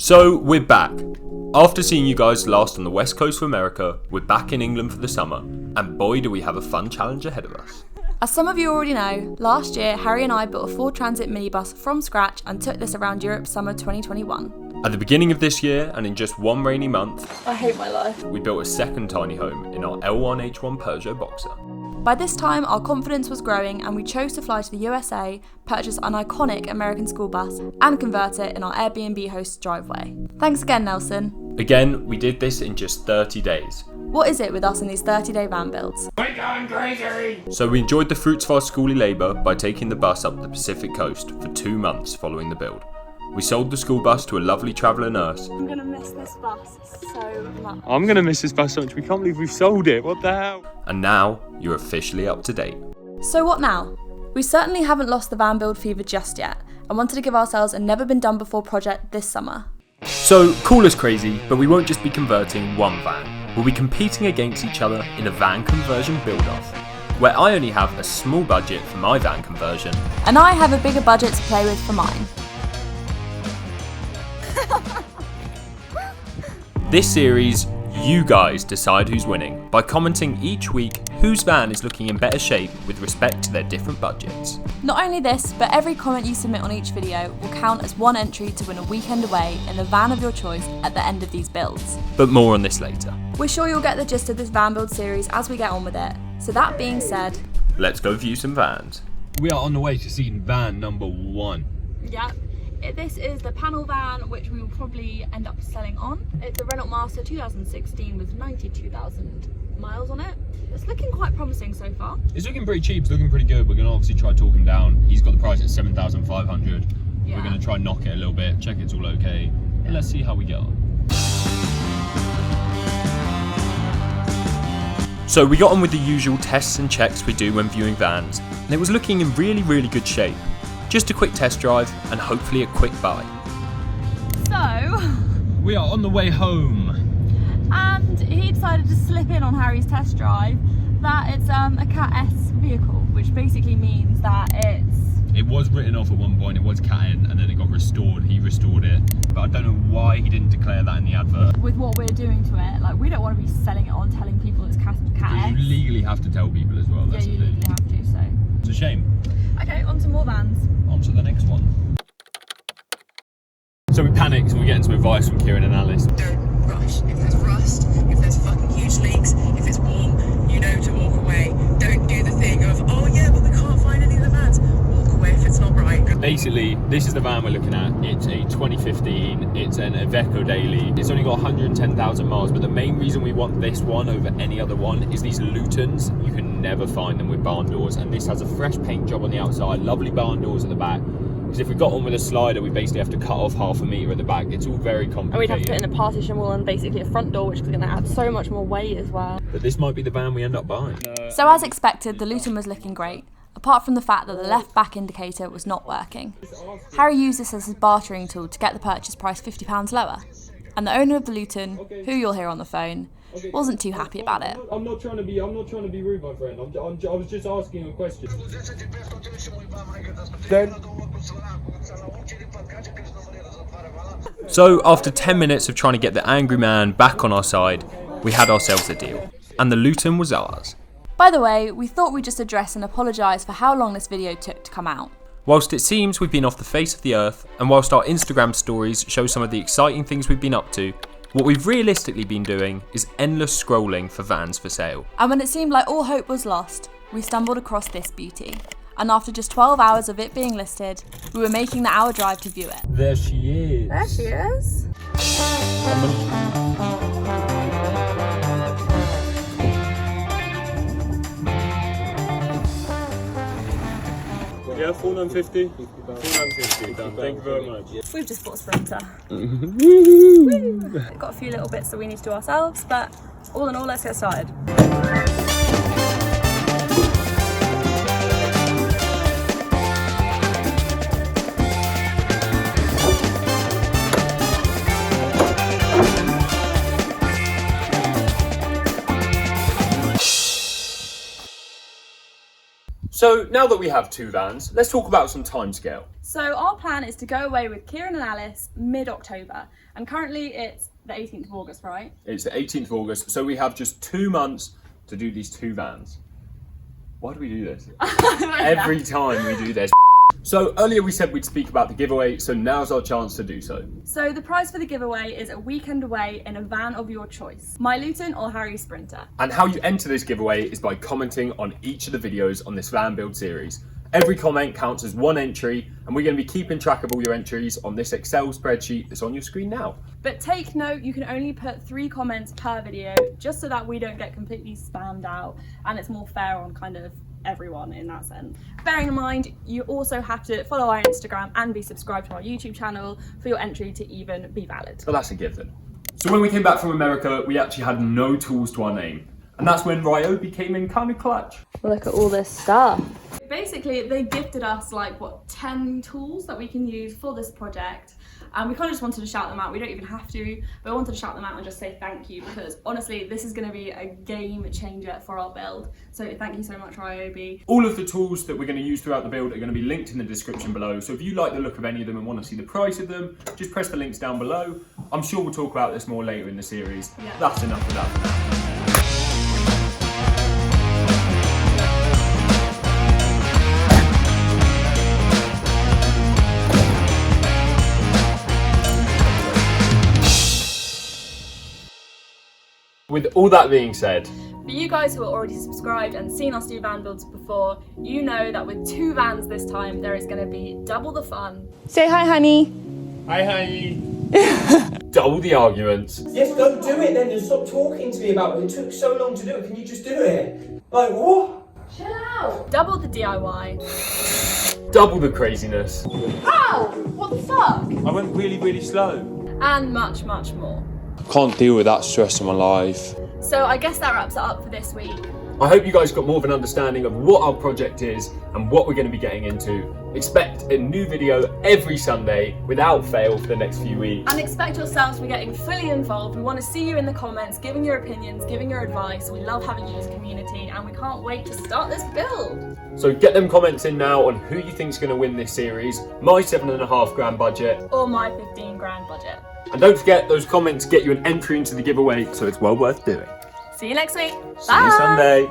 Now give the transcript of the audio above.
So we're back. After seeing you guys last on the west coast of America, we're back in England for the summer, and boy do we have a fun challenge ahead of us. As some of you already know, last year Harry and I built a Ford Transit minibus from scratch and took this around Europe summer 2021. At the beginning of this year, and in just one rainy month, I hate my life. we built a second tiny home in our L1H1 Peugeot Boxer. By this time, our confidence was growing and we chose to fly to the USA, purchase an iconic American school bus, and convert it in our Airbnb host's driveway. Thanks again, Nelson. Again, we did this in just 30 days. What is it with us in these 30-day van builds? We're going crazy! So we enjoyed the fruits of our schooly labour by taking the bus up the Pacific coast for 2 months following the build. We sold the school bus to a lovely traveller nurse. I'm gonna miss this bus so much. I'm going to miss this bus so much, we can't believe we've sold it, what the hell? And now, you're officially up to date. So what now? We certainly haven't lost the van build fever just yet, and wanted to give ourselves a never-been-done-before project this summer. So, call us crazy, but we won't just be converting one van. We'll be competing against each other in a van conversion build-off, where I only have a small budget for my van conversion. And I have a bigger budget to play with for mine. This series, you guys decide who's winning by commenting each week whose van is looking in better shape with respect to their different budgets. Not only this, but every comment you submit on each video will count as one entry to win a weekend away in the van of your choice at the end of these builds. But more on this later. We're sure you'll get the gist of this van build series as we get on with it. So that being said, Let's go view some vans. We are on the way to seeing van number 1. yeah, this is the panel van which we will probably end up selling on. It's a Renault Master 2016 with 92,000 miles on it. It's looking quite promising so far. It's looking pretty cheap, it's looking pretty good. We're going to obviously try to talk him down. He's got the price at 7,500. Yeah. We're going to try and knock it a little bit, check it's all okay. And let's see how we get on. So we got on with the usual tests and checks we do when viewing vans, and it was looking in really good shape. Just a quick test drive and hopefully a quick buy. So, We are on the way home. and he decided to slip in on Harry's test drive that it's a Cat S vehicle, which basically means that It was written off at one point, it was Cat N, and then it got restored. He restored it. But I don't know why he didn't declare that in the advert. with what we're doing to it, like we don't want to be selling it on, telling people it's Cat Because S. you legally have to tell people as well. Yeah, That's you the thing. legally have to, so. It's a shame. Okay, on to more vans. On to the next one. So we panicked and we get into advice from Kieran and Alice. Don't rush. If there's rust, if there's fucking huge leaks, if it's warm, you know to walk away. Don't do the thing of, oh yeah, but we can't find any of the vans. Walk away if it's not right. Basically, this is the van we're looking at. It's a 2015, it's an Iveco Daily. It's only got 110,000 miles, but the main reason we want this one over any other one is these Lutons. You can never find them with barn doors, and this has a fresh paint job on the outside, lovely barn doors at the back. Because if we got one with a slider, we basically have to cut off half a metre at the back. It's all very complicated. And we'd have to put in a partition wall and basically a front door, which is going to add so much more weight as well. But this might be the van we end up buying. So as expected, the Luton was looking great, apart from the fact that the left back indicator was not working. Harry used this as his bartering tool to get the purchase price £50 lower, and the owner of the Luton, who you'll hear on the phone, wasn't too happy about it. I'm not trying to be rude, my friend. I was just asking a question. So after 10 minutes of trying to get the angry man back on our side, we had ourselves a deal. And the Luton was ours. By the way, we thought we'd just address and apologise for how long this video took to come out. Whilst it seems we've been off the face of the earth, and whilst our Instagram stories show some of the exciting things we've been up to, what we've realistically been doing is endless scrolling for vans for sale. And when it seemed like all hope was lost, we stumbled across this beauty. And after just 12 hours of it being listed, we were making the hour drive to view it. There she is. There she is. Yeah, 4950. 4950 done. Thank you very much. We've just bought a Sprinter. Got a few little bits that we need to do ourselves, but all in all, let's get started. So now that we have 2 vans, let's talk about some timescale. So our plan is to go away with Kieran and Alice mid-October, and currently it's the 18th of August, right? It's the 18th of August, so we have just 2 months to do these 2 vans. Why do we do this? Every time we do this. So earlier we said we'd speak about the giveaway, so now's our chance to do so. So the prize for the giveaway is a weekend away in a van of your choice, My Luton or Harry Sprinter. And how you enter this giveaway is by commenting on each of the videos on this van build series. Every comment counts as 1 entry, and we're going to be keeping track of all your entries on this Excel spreadsheet that's on your screen now. But take note, you can only put 3 comments per video, just so that we don't get completely spammed out, and it's more fair on kind of everyone in that sense. Bearing in mind, you also have to follow our Instagram and be subscribed to our YouTube channel for your entry to even be valid. But that's a given. So when we came back from America, we actually had no tools to our name. And that's when RYOBI came in kind of clutch. Look at all this stuff. Basically, they gifted us 10 tools that we can use for this project. And we kind of just wanted to shout them out. We don't even have to, but I wanted to shout them out and just say thank you, because honestly, this is going to be a game changer for our build. So thank you so much, RYOBI. All of the tools that we're going to use throughout the build are going to be linked in the description below. So if you like the look of any of them and want to see the price of them, just press the links down below. I'm sure we'll talk about this more later in the series. Yeah. That's enough of that for now. With all that being said, For you guys who are already subscribed and seen us do van builds before, you know that with 2 vans this time, there is going to be double the fun. Say hi, honey. hi honey, double the arguments, Yes, don't do it then and stop talking to me about it. It took so long to do it. Can you just do it? Like, what? Chill out. Double the DIY. double the craziness, Ow! What the fuck? I went really slow. And much, much more. Can't deal with that stress in my life. So I guess that wraps it up for this week. I hope you guys got more of an understanding of what our project is and what we're going to be getting into. Expect a new video every Sunday without fail for the next few weeks. And expect yourselves to be getting fully involved. We want to see you in the comments, giving your opinions, giving your advice. We love having you as a community and we can't wait to start this build. So get them comments in now on who you think's going to win this series, my $7.5 grand budget, Or my 15 grand budget. and don't forget those comments get you an entry into the giveaway, so it's well worth doing. See you next week. See you Sunday.